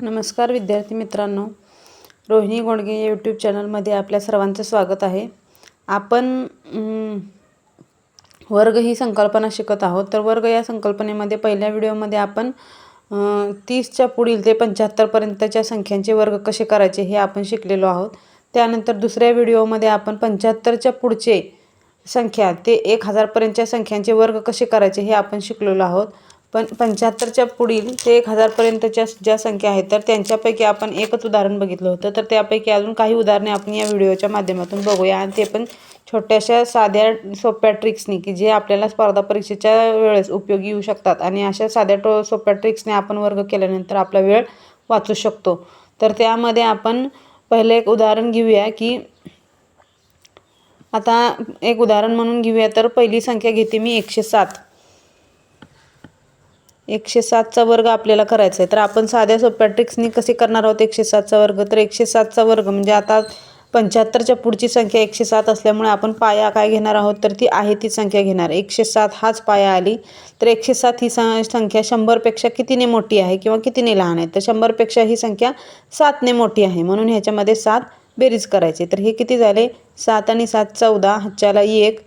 नमस्कार विद्यार्थी मित्रांनो, रोहिणी गोंडगे या यूट्यूब चॅनलमध्ये आपल्या सर्वांचं स्वागत आहे. आपण वर्ग ही संकल्पना शिकत आहोत. तर वर्ग या संकल्पनेमध्ये पहिल्या व्हिडिओमध्ये आपण 30च्या पुढील ते 75 पर्यंतच्या संख्यांचे वर्ग कसे करायचे हे आपण शिकलेलो आहोत. त्यानंतर दुसऱ्या व्हिडिओमध्ये आपण 75च्या पुढचे संख्या ते 1000 पर्यंतच्या संख्यांचे वर्ग कसे करायचे हे आपण शिकलेलो आहोत. पण 75च्या पुढील ते 1000 पर्यंतच्या ज्या संख्या आहेत तर त्यांच्यापैकी आपण एकच उदाहरण बघितलं होतं. तर त्यापैकी अजून काही उदाहरणे आपण या व्हिडिओच्या माध्यमातून बघूया आणि ते पण छोट्याशा साध्या सोप्या ट्रिक्सनी की जे आपल्याला स्पर्धा परीक्षेच्या वेळेस उपयोगी येऊ शकतात. आणि अशा साध्या सोप्या ट्रिक्सने आपण वर्ग केल्यानंतर आपला वेळ वाचू शकतो. तर त्यामध्ये आपण पहिले एक उदाहरण घेऊया की आता एक उदाहरण म्हणून घेऊया. तर पहिली संख्या घेते मी 107. 107चा वर्ग आपल्याला करायचा आहे. तर आपण साध्या सोप्या ट्रिक्सनी कसे करणार आहोत 107चा वर्ग. तर 107चा वर्ग म्हणजे आता 75च्या पुढची संख्या 107 असल्यामुळे आपण पाया काय घेणार आहोत तर ती आहे ती संख्या घेणार. 107 हाच पाया आली. तर 107 ही संख्या 100पेक्षा कितीने मोठी आहे किंवा कितीने लहान आहे. तर 100पेक्षा ही संख्या 7ने मोठी आहे, म्हणून ह्याच्यामध्ये 7 बेरीज करायची. तर हे किती झाले, 7 आणि 7 14, हातच्याला 1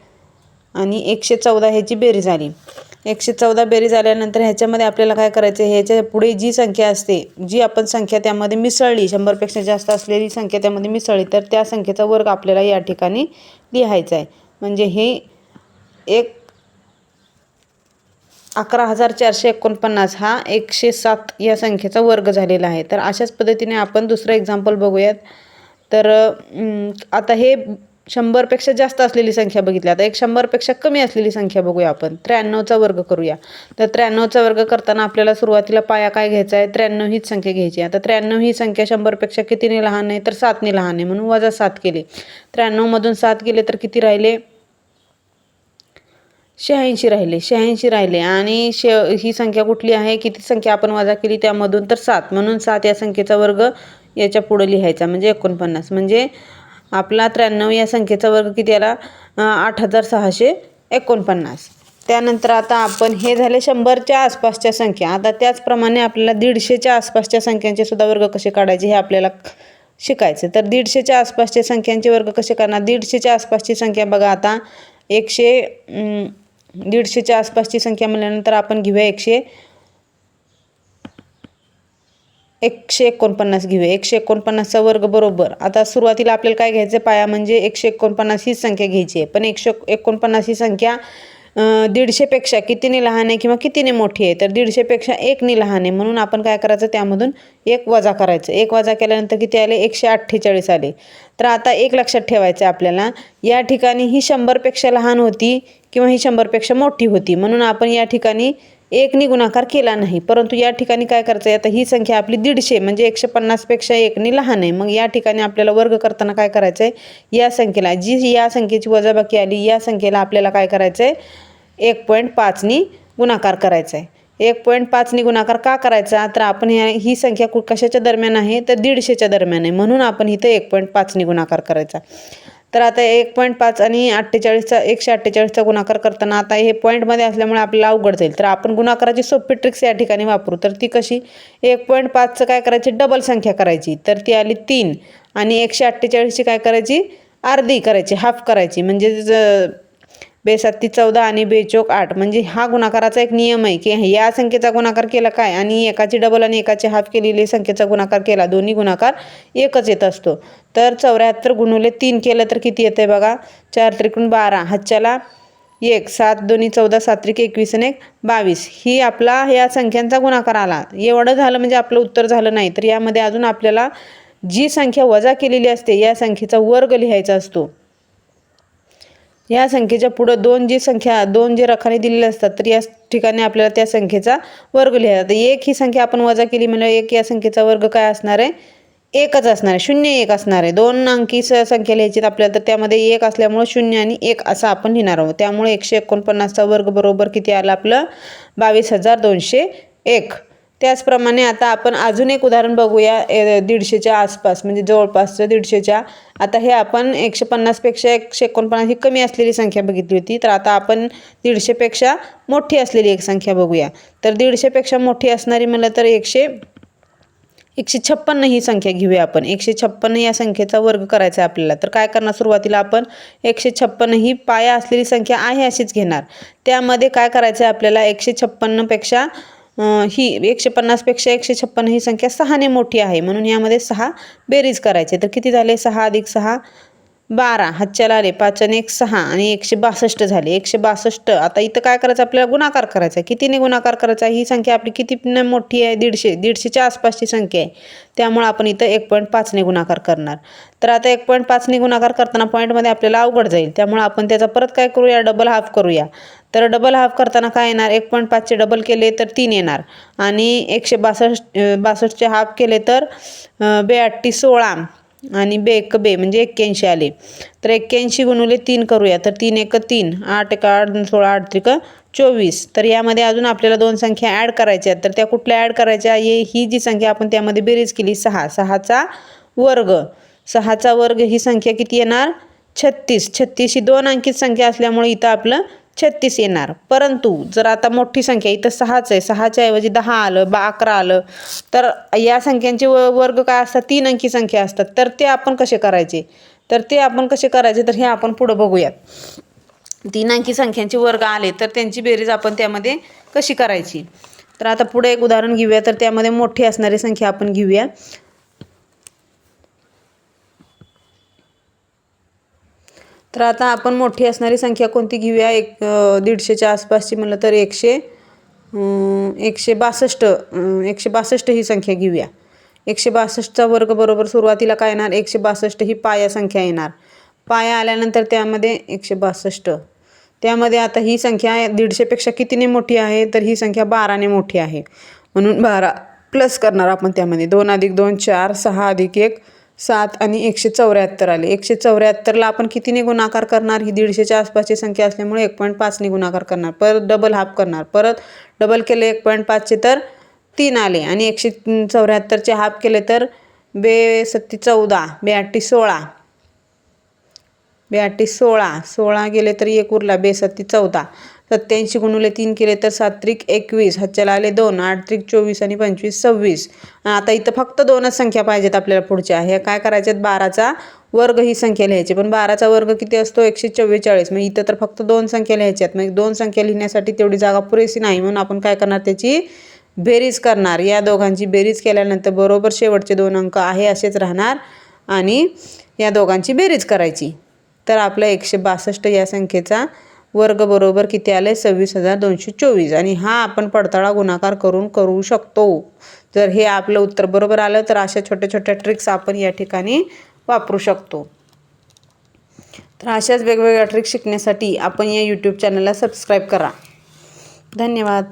आणि 114 ह्याची बेरीज आली. 114 बेरीज आल्यानंतर ह्याच्यामध्ये आपल्याला काय करायचं आहे, ह्याच्या पुढे जी संख्या असते, जी आपण संख्या त्यामध्ये मिसळली, 100पेक्षा जास्त असलेली संख्या त्यामध्ये मिसळली, तर त्या संख्येचा वर्ग आपल्याला या ठिकाणी लिहायचा आहे. म्हणजे हे 11,449 हा 107 या संख्येचा वर्ग झालेला आहे. तर अशाच पद्धतीने आपण दुसरं एक्झाम्पल बघूयात. तर आता हे 100पेक्षा जास्त असलेली संख्या बघितली. आता एक 100पेक्षा कमी असलेली संख्या बघूया आपण. 93चा वर्ग करूया. तर 93चा वर्ग करताना आपल्याला सुरुवातीला पाया काय घ्यायचा आहे, 93 हीच संख्या घ्यायची. आता 93 ही संख्या 100पेक्षा कितीने लहान आहे तर 7ने लहान आहे, म्हणून वजा 7 केले. 93मधून 7 गेले तर किती राहिले, 86 राहिले. 86 राहिले आणि ही संख्या कुठली आहे, किती संख्या आपण वजा केली त्यामधून तर 7, म्हणून 7 या संख्येचा वर्ग याच्या पुढे लिहायचा म्हणजे 49. म्हणजे आपला 93 या संख्येचा वर्ग किती आला, 8649. त्यानंतर आता आपण हे झाले 100च्या आसपासच्या संख्या. आता त्याचप्रमाणे आपल्याला 150च्या आसपासच्या संख्यांचे सुद्धा वर्ग कसे काढायचे हे आपल्याला शिकायचे. तर 150च्या आसपासच्या संख्यांचे वर्ग कसे करणार. 150च्या आसपासची संख्या बघा, आता 150च्या आसपासची संख्या म्हणल्यानंतर आपण घेऊया 149 घेऊया. 149चा वर्ग बरोबर, आता सुरुवातीला आपल्याला काय घ्यायचं, पाया म्हणजे 149 ही संख्या घ्यायची आहे. पण 149 ही संख्या 150पेक्षा कितीने लहान आहे किंवा कितीने मोठी आहे, तर 150पेक्षा 1ने लहान आहे, म्हणून आपण काय करायचं, त्यामधून 1 वजा करायचं. 1 वजा केल्यानंतर किती आले, 148 आले. तर आता एक लक्षात ठेवायचं आपल्याला, या ठिकाणी ही 100पेक्षा लहान होती किंवा ही 100पेक्षा मोठी होती, म्हणून आपण या ठिकाणी 1ने गुणाकार केला नाही. परंतु या ठिकाणी काय करायचं आहे, आता ही संख्या आपली 150 म्हणजे 150पेक्षा 1ने लहान आहे. मग या ठिकाणी आपल्याला वर्ग करताना काय करायचं आहे, या संख्येला, जी या संख्येची वजाबाकी आली, या संख्येला आपल्याला काय करायचं आहे, 1.5नी गुणाकार करायचा आहे. 1.5नी गुणाकार का करायचा, तर आपण ही संख्या कशाच्या दरम्यान आहे तर 150च्या दरम्यान आहे, म्हणून आपण इथं 1.5नी गुणाकार करायचा. तर आता 1.5 आणि 148चा गुणाकार करताना आता हे पॉईंटमध्ये असल्यामुळे आपल्याला अवघड जाईल. तर आपण गुणाकाराची सोपी ट्रिक्स या ठिकाणी वापरू. तर ती कशी, 1.5चं काय करायची, डबल संख्या करायची. तर ती आली 3 आणि 148ची काय करायची, अर्धी करायची, हाफ करायची. म्हणजे 2×7 14 आणि 2×4 8. म्हणजे हा गुणाकाराचा एक नियम आहे की या संख्येचा गुणाकार केला काय आणि एकाची डबल आणि एकाची हाफ केलेली संख्येचा गुणाकार केला, दोन्ही गुणाकार एकच येत असतो. तर 74 गुणिले 3 केलं तर किती येते बघा, 4 त्रिकोण 12, हातच्याला 1, 7 2 14, 7 त्रिक 21 आणि 1 22. ही आपला या संख्यांचा गुणाकार आला. एवढं झालं म्हणजे आपलं उत्तर झालं नाही. तर यामध्ये अजून आपल्याला जी संख्या वजा केलेली असते या संख्येचा वर्ग लिहायचा असतो. या संख्येच्या पुढं 2 जे रकाने दिलेले असतात, तर या ठिकाणी आपल्याला त्या संख्येचा वर्ग लिहायचा. 1 ही संख्या आपण वजा केली म्हणजे 1 या संख्येचा वर्ग काय असणार आहे, 1च असणार आहे, 0 1 असणार आहे. 2 अंकी संख्या लिहायची आपल्याला, तर त्यामध्ये 1 असल्यामुळे 0 आणि 1 असं आपण लिहिणार आहोत. त्यामुळे 149चा वर्ग बरोबर किती आला आपलं, 22,201. त्याचप्रमाणे आता आपण अजून एक उदाहरण बघूया 150च्या आसपास म्हणजे जवळपासचं 150च्या. आता हे आपण 150पेक्षा 149 ही कमी असलेली संख्या बघितली होती. तर आता आपण 150पेक्षा मोठी असलेली एक संख्या बघूया. तर 150पेक्षा मोठी असणारी म्हणलं तर 156 ही संख्या घेऊया आपण. 156 या संख्येचा वर्ग करायचा आहे आपल्याला. तर काय करणार, सुरुवातीला आपण 156 ही पाया असलेली संख्या आहे अशीच घेणार. त्यामध्ये काय करायचं आहे आपल्याला, 156 पेक्षा ही 150 पेक्षा 156 ही संख्या 6 ने मोठी आहे, म्हणून यामध्ये 6 बेरीज करायचे. तर किती झाले, 6 अधिक 6 12, हातच्याला आले 5 आणि 1 6 आणि 162 झाले. 162. आता इथं काय करायचं आपल्याला, गुणाकार करायचा. कितीने गुणाकार करायचा, ही संख्या आपली कितीने मोठी आहे, 150. 150च्या आसपासची संख्या आहे, त्यामुळे आपण इथं 1.5 ने गुणाकार करणार. तर आता 1.5 ने गुणाकार करताना पॉईंटमध्ये आपल्याला अवघड जाईल, त्यामुळे आपण त्याचा परत काय करूया, डबल हाफ करूया. तर डबल हाफ करताना काय येणार, 1.5चे डबल केले तर 3 येणार आणि 162चे हाफ केले तर 82 16 आणि बे म्हणजे 81 आले. तर 81 गुणिले 3 करूया. तर 3 1 3, 8 1 8, 16 8 3 24. तर यामध्ये अजून आपल्याला 2 संख्या ॲड करायच्या आहेत. तर त्या कुठल्या ॲड करायच्या, ही जी संख्या आपण त्यामध्ये बेरीज केली 6, 6चा वर्ग. 6चा वर्ग ही संख्या किती येणार, 36. 36 ही 2 अंकीत संख्या असल्यामुळे इथं आपलं 36 येणार. परंतु जर आता मोठी संख्या इथं 6च आहे, 6च्या ऐवजी 10 आलं, 11 आलं, तर या संख्यांचे वर्ग काय असतात, 3 अंकी संख्या असतात. तर ते आपण कसे करायचे, तर हे आपण पुढं बघूयात. 3 अंकी संख्यांचे वर्ग आले तर त्यांची बेरीज आपण त्यामध्ये कशी करायची. तर आता पुढे एक उदाहरण घेऊया. तर त्यामध्ये मोठी असणारी संख्या आपण घेऊया. तर आता आपण मोठी असणारी संख्या कोणती घेऊया, 150च्या आसपासची म्हणलं तर 162 ही संख्या घेऊया. 162चा वर्ग बरोबर सुरुवातीला काय येणार, 162 ही पाया संख्या येणार. पाया आल्यानंतर त्यामध्ये 162, त्यामध्ये आता ही संख्या 150पेक्षा कितीने मोठी आहे, तर ही संख्या 12ने मोठी आहे, म्हणून 12 प्लस करणार आपण. त्यामध्ये 2 अधिक 2 4, 6 अधिक 1 7 आणि 174 आले. 174ला आपण कितीने गुणाकार करणार, ही 150च्या आसपासची संख्या असल्यामुळे 1.5 ने गुणाकार करणार. परत डबल हाफ करणार. परत डबल केले 1.5चे तर 3 आले आणि 174चे हाफ केले तर 2 7 14, 82 16, 82 16, 16 गेले तर 1 उरला, 2 7 14. 87 गुणिले 3 केले तर 7 त्रिक 21, हातच्याला आले 2, 8 त्रिक 24 आणि 25 26. आता इथं फक्त 2च संख्या पाहिजेत आपल्याला पुढच्या. हे काय करायचे, 12चा वर्ग ही संख्या लिहायची. पण 12चा वर्ग किती असतो, 144. मग इथं तर फक्त 2 संख्या लिहायच्यात. मग 2 संख्या लिहिण्यासाठी तेवढी जागा पुरेशी नाही, म्हणून आपण काय करणार, त्याची बेरीज करणार. या दोघांची बेरीज केल्यानंतर बरोबर शेवटचे 2 अंक आहे असेच राहणार आणि या दोघांची बेरीज करायची. तर आपल्या 162 या संख्येचा वर्ग बरोबर किती आले, 26,224. आणि हा आपण पडताळा गुणाकार करून करू शकतो. जर हे आपलं उत्तर बरोबर आलं तर अशा छोट्या छोट्या ट्रिक्स आपण या ठिकाणी वापरू शकतो. तर अशाच वेगवेगळ्या ट्रिक्स शिकण्यासाठी आपण या यूट्यूब चॅनलला सबस्क्राईब करा. धन्यवाद.